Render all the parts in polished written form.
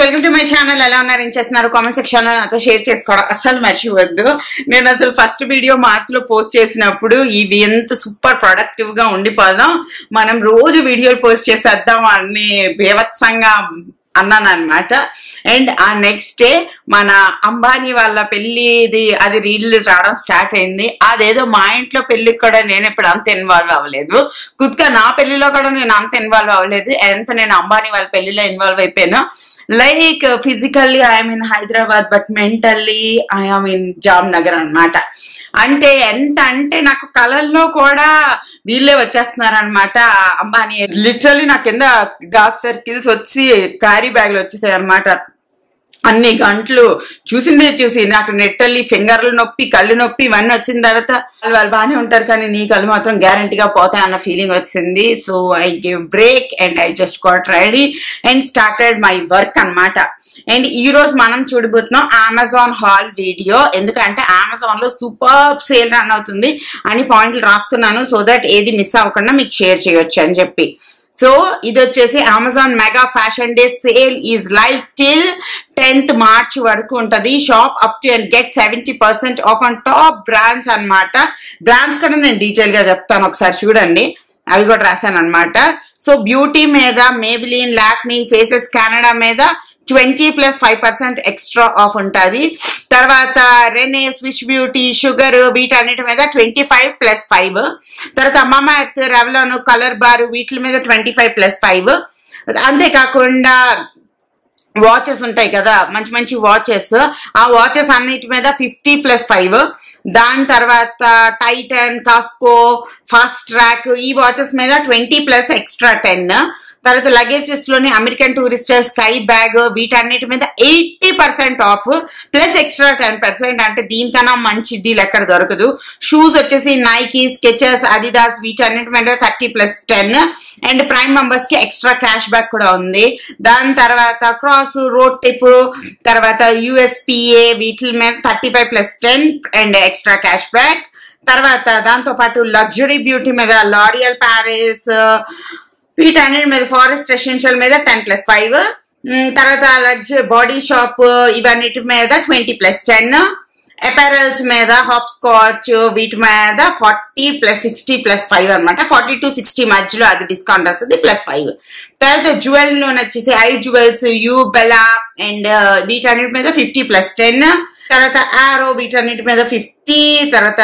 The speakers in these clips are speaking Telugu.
Welcome to my channel. ఎలా ఉన్నారు, ఏం చేస్తున్నారు? కామెంట్ సెక్షన్ లో నాతో షేర్ చేసుకోవడం అస్సలు మర్చిపోవద్దు. నేను అసలు ఫస్ట్ వీడియో మార్చ్ లో పోస్ట్ చేసినప్పుడు ఇవి ఎంత సూపర్ ప్రొడక్టివ్ గా ఉండిపోదాం, మనం రోజు వీడియోలు పోస్ట్ చేసేద్దాం అని బేవత్సంగా అన్నాను అనమాట. అండ్ ఆ నెక్స్ట్ డే మన అంబానీ వాళ్ళ పెళ్లిది అది రీల్ రావడం స్టార్ట్ అయింది. అదేదో మా ఇంట్లో పెళ్లికి కూడా నేను ఇప్పుడు అంత ఇన్వాల్వ్ అవ్వలేదు, కుత్కా నా పెళ్లిలో కూడా నేను అంత ఇన్వాల్వ్ అవ్వలేదు ఎంత నేను అంబానీ వాళ్ళ పెళ్లిలో ఇన్వాల్వ్ అయిపోయాను. Like physically I'm in Hyderabad but mentally I'm in Jamnagar అనమాట. అంటే ఎంత అంటే నాకు కళల్లో కూడా వీళ్ళే వచ్చేస్తున్నారు అనమాట. అంబానీ లిటరలీ నా కింద డార్క్ సర్కిల్స్ వచ్చి క్యారీ బ్యాగ్లు వచ్చేసాయి అనమాట. అన్ని గంటలు చూసి నాకు నెట్టల్లి ఫింగర్లు నొప్పి కళ్ళు నొప్పి ఇవన్నీ వచ్చిన తర్వాత వాళ్ళు బాగానే ఉంటారు కానీ నీ కళ్ళు మాత్రం గ్యారంటీగా పోతాయి అన్న ఫీలింగ్ వచ్చింది. So I give break and I just got ready and started my work అనమాట. అండ్ ఈ రోజు మనం చూడబోతున్నాం అమెజాన్ హాల్ వీడియో. ఎందుకంటే అమెజాన్ లో సూపర్ సేల్ రన్ అవుతుంది అని పాయింట్లు రాసుకున్నాను, సో దట్ ఏది మిస్ అవ్వకుండా మీకు షేర్ చేయొచ్చు అని చెప్పి. సో ఇది వచ్చేసి Amazon mega fashion day sale is live till 10th March వరకు ఉంటది. Shop up to and get 70% of on top brands అనమాట. బ్రాండ్స్ కూడా నేను డీటెయిల్ గా చెప్తాను, ఒకసారి చూడండి, అవి కూడా రాశాను అనమాట. సో బ్యూటీ మీద మేబిలిన్, లాక్మీ, ఫేసెస్ కెనడా మీద 20+5% ఎక్స్ట్రా ఆఫ్ ఉంటుంది. తర్వాత రెనే, స్విచ్ బ్యూటీ, షుగర్ వీటన్నిటి మీద 25+5. తర్వాత మామా ఎర్త్, రెవలాన్, కలర్ బార్ వీటి మీద 25+5. అంతేకాకుండా వాచెస్ ఉంటాయి కదా, మంచి మంచి వాచెస్, ఆ వాచెస్ అన్నిటి మీద 50+5. దాని తర్వాత టైటన్, కాస్కో, ఫాస్ట్ ట్రాక్ ఈ వాచెస్ మీద 20+ ఎక్స్ట్రా 10. తర్వాత లగేజెస్ లోని అమెరికన్ టూరిస్టర్, స్కై బ్యాగ్ వీటన్నిటి మీద 80% ఆఫ్ ప్లస్ ఎక్స్ట్రా 10%. అంటే దీనికన్నా మంచి డీల్ ఎక్కడ దొరకదు. షూస్ వచ్చేసి నైకీ, స్కెచెస్, అడిదాస్ వీటన్నిటి మీద 30+10. అండ్ ప్రైమ్ మెంబర్స్ కి ఎక్స్ట్రా క్యాష్ బ్యాక్ కూడా ఉంది. దాని తర్వాత క్రాస్, రోడ్ టిప్, తర్వాత USPA వీటి మీద 35+10 అండ్ ఎక్స్ట్రా క్యాష్ బ్యాక్. తర్వాత దాంతో పాటు లగ్జరీ బ్యూటీ మీద లారియల్ ప్యారిస్ వీటన్నిటి మీద, ఫారెస్ట్ ఎసెన్షియల్ మీద 10+5. తర్వాత లగ్జరీ బాడీ షాప్ ఇవన్నిటి మీద 20+10. అపారల్స్ మీద హాప్ స్కాచ్ వీటి మీద 40+60+5 అనమాట. 40 to 60 మధ్యలో అది డిస్కౌంట్ వస్తుంది +5. తర్వాత జ్యువెల్ లోన్ వచ్చేసి I jewels, you Bela and వీటన్నిటి మీద 50+10. తర్వాత ఆరో వీటన్నిటి మీద 50. తర్వాత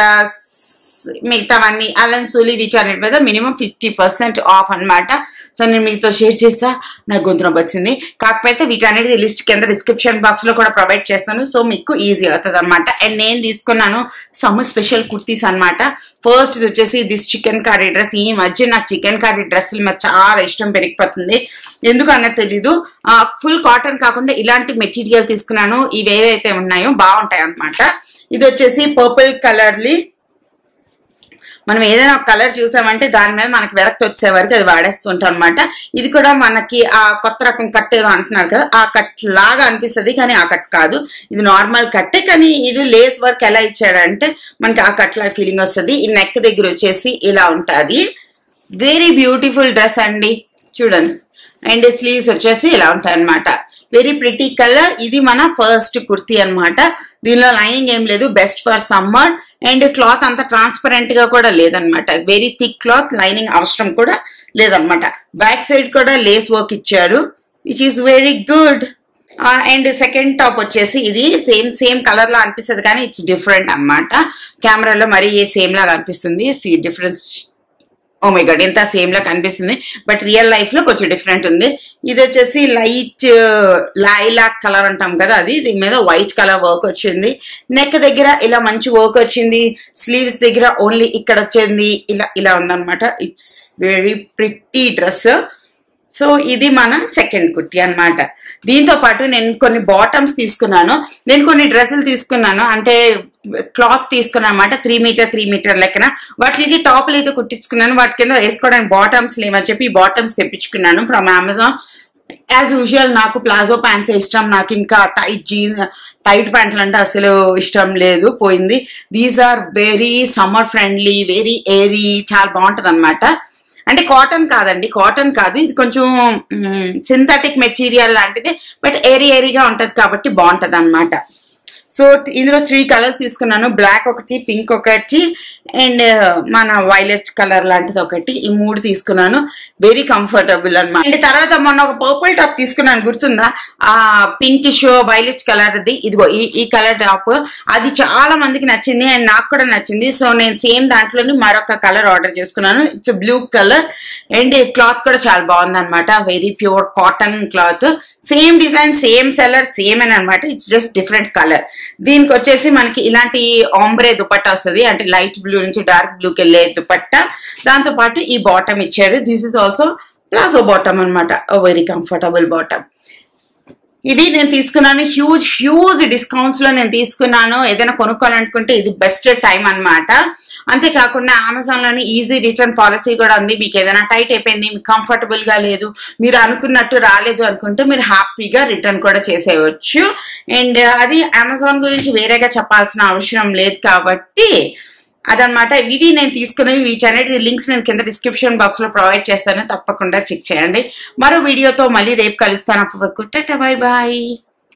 మిగతావన్నీ అలన్ సోలీ వీటన్నిటి మీద మినిమం 50% ఆఫ్ అనమాట. సో నేను మీతో షేర్ చేస్తా, నాకు గొంతున వచ్చింది. కాకపోతే వీటన్నిటి లిస్ట్ కింద డిస్క్రిప్షన్ బాక్స్ లో కూడా ప్రొవైడ్ చేస్తాను, సో మీకు ఈజీ అవుతుంది అనమాట. అండ్ నేను తీసుకున్నాను సమ్మర్ స్పెషల్ కుర్తీస్ అనమాట. ఫస్ట్ ఇది వచ్చేసి దిస్ చికెన్ కర్రీ డ్రెస్. ఈ మధ్య నాకు చికెన్ కర్రీ డ్రెస్సులు మీద చాలా ఇష్టం పెరిగిపోతుంది, ఎందుకు అన్నది తెలీదు. ఫుల్ కాటన్ కాకుండా ఇలాంటి మెటీరియల్ తీసుకున్నాను. ఇవి ఏవైతే ఉన్నాయో బాగుంటాయి అనమాట. ఇది వచ్చేసి పర్పుల్ కలర్లీ. మనం ఏదైనా ఒక కలర్ చూసామంటే దాని మీద మనకి విరక్తి వచ్చే వరకు అది వాడేస్తుంటాం అనమాట. ఇది కూడా మనకి ఆ కొత్త రకం కట్ ఏదో అంటున్నారు కదా, ఆ కట్ లాగా అనిపిస్తుంది కానీ ఆ కట్ కాదు, ఇది నార్మల్ కట్టే. కానీ ఇది లేస్ వర్క్ ఎలా ఇచ్చాడంటే మనకి ఆ కట్ లాగా ఫీలింగ్ వస్తుంది. ఈ నెక్ దగ్గర వచ్చేసి ఇలా ఉంటుంది. వెరీ బ్యూటిఫుల్ డ్రెస్ అండి, చూడండి. అండ్ స్లీవ్స్ వచ్చేసి ఇలా ఉంటాయి అనమాట. Very pretty colour. ఇది మన ఫస్ట్ కుర్తీ అనమాట. దీనిలో లైనింగ్ ఏం లేదు, best for summer. And cloth అంత ట్రాన్స్పరెంట్ గా కూడా లేదనమాట, వెరీ థిక్ క్లాత్, లైనింగ్ అవసరం కూడా లేదనమాట. బ్యాక్ సైడ్ కూడా లేస్ వర్క్ ఇచ్చారు, which is very good. And second top వచ్చేసి ఇది సేమ్ కలర్ లా అనిపిస్తుంది కానీ ఇట్స్ డిఫరెంట్ అనమాట. కెమెరాలో మరీ సేమ్ లాగా అనిపిస్తుంది, డిఫరెన్స్. ఓ మై గాడ్, ఎంత సేమ్ లా కనిపిస్తుంది బట్ రియల్ లైఫ్ లో కొంచెం డిఫరెంట్ ఉంది. ఇది వచ్చేసి లైట్ లైలాక్ కలర్ అంటాం కదా, అది దీని మీద వైట్ కలర్ వర్క్ వచ్చింది. నెక్ దగ్గర ఇలా మంచి వర్క్ వచ్చింది. స్లీవ్స్ దగ్గర ఓన్లీ ఇక్కడ వచ్చింది, ఇలా ఉందన్నమాట. It's very pretty dress. So ఇది మన సెకండ్ కుర్తీ అనమాట. దీంతో పాటు నేను కొన్ని బాటమ్స్ తీసుకున్నాను. నేను కొన్ని డ్రెస్సులు తీసుకున్నాను, అంటే క్లాత్ తీసుకున్నాను అనమాట. 3 మీటర్ లెక్కన. వాటికి టాప్లు అయితే కుట్టించుకున్నాను, వాటి కింద వేసుకోవడానికి బాటమ్స్ లేవని చెప్పి ఈ బాటమ్స్ తెప్పించుకున్నాను ఫ్రమ్ అమెజాన్. యాజ్ యూజువల్ నాకు ప్లాజో ప్యాంట్స్ ఇష్టం, నాకు ఇంకా టైట్ ప్యాంట్లు అంటే అసలు ఇష్టం లేదు, పోయింది. These are very summer friendly, very airy, చాలా బాగుంటది అనమాట. అంటే కాటన్ కాదండి, కాటన్ కాదు, ఇది కొంచెం సింథటిక్ మెటీరియల్ లాంటిది, బట్ ఏరీగా ఉంటది కాబట్టి బాగుంటది అనమాట. సో ఇందులో 3 కలర్స్ తీసుకున్నాను, బ్లాక్ ఒకటి, పింక్ ఒకటి, అండ్ మన వైలెట్ కలర్ లాంటిది ఒకటి. ఈ 3 తీసుకున్నాను. వెరీ కంఫర్టబుల్ అనమాట. అండ్ తర్వాత మొన్న ఒక పర్పుల్ టాప్ తీసుకున్నాను, గుర్తుందా? ఆ పింకిష్ వైలెట్ కలర్ది, ఇదిగో ఈ కలర్ టాప్. అది చాలా మందికి నచ్చింది అండ్ నాకు కూడా నచ్చింది. సో నేను సేమ్ దాంట్లోని మరొక కలర్ ఆర్డర్ చేసుకున్నాను. It's blue colour and cloth కూడా చాలా బాగుంది అనమాట. Very pure cotton cloth, same design, same seller, same అని అనమాట. It's just different colour. దీనికి వచ్చేసి మనకి ఇలాంటి ఆంబ్రే దుపట్టా వస్తుంది, అంటే లైట్ బ్లూ నుంచి డార్క్ బ్లూకి వెళ్ళే దుపట్టా. దాంతో పాటు ఈ బాటమ్ ఇచ్చారు. This is also palazzo bottom అనమాట, వెరీ కంఫర్టబుల్ బాటమ్. ఇది నేను తీసుకున్నాను హ్యూజ్ డిస్కౌంట్స్ లో నేను తీసుకున్నాను. ఏదైనా కొనుక్కోవాలనుకుంటే ఇది బెస్ట్ టైం అనమాట. అంతేకాకుండా అమెజాన్ లోని ఈజీ రిటర్న్ పాలసీ కూడా ఉంది. మీకు ఏదైనా టైట్ అయిపోయింది, మీకు కంఫర్టబుల్ గా లేదు, మీరు అనుకున్నట్టు రాలేదు అనుకుంటే మీరు హ్యాపీగా రిటర్న్ కూడా చేసేయచ్చు. అండ్ అది అమెజాన్ గురించి వేరేగా చెప్పాల్సిన అవసరం లేదు కాబట్టి అదనమాట. ఇవి నేను తీసుకున్నవి, వీటన్నిటి లింక్స్ నేను కింద డిస్క్రిప్షన్ బాక్స్ లో ప్రొవైడ్ చేస్తాను, తప్పకుండా చెక్ చేయండి. మరో వీడియోతో మళ్ళీ రేపు కలుస్తాను. అప్పటివరకు టాటా, బై బాయ్.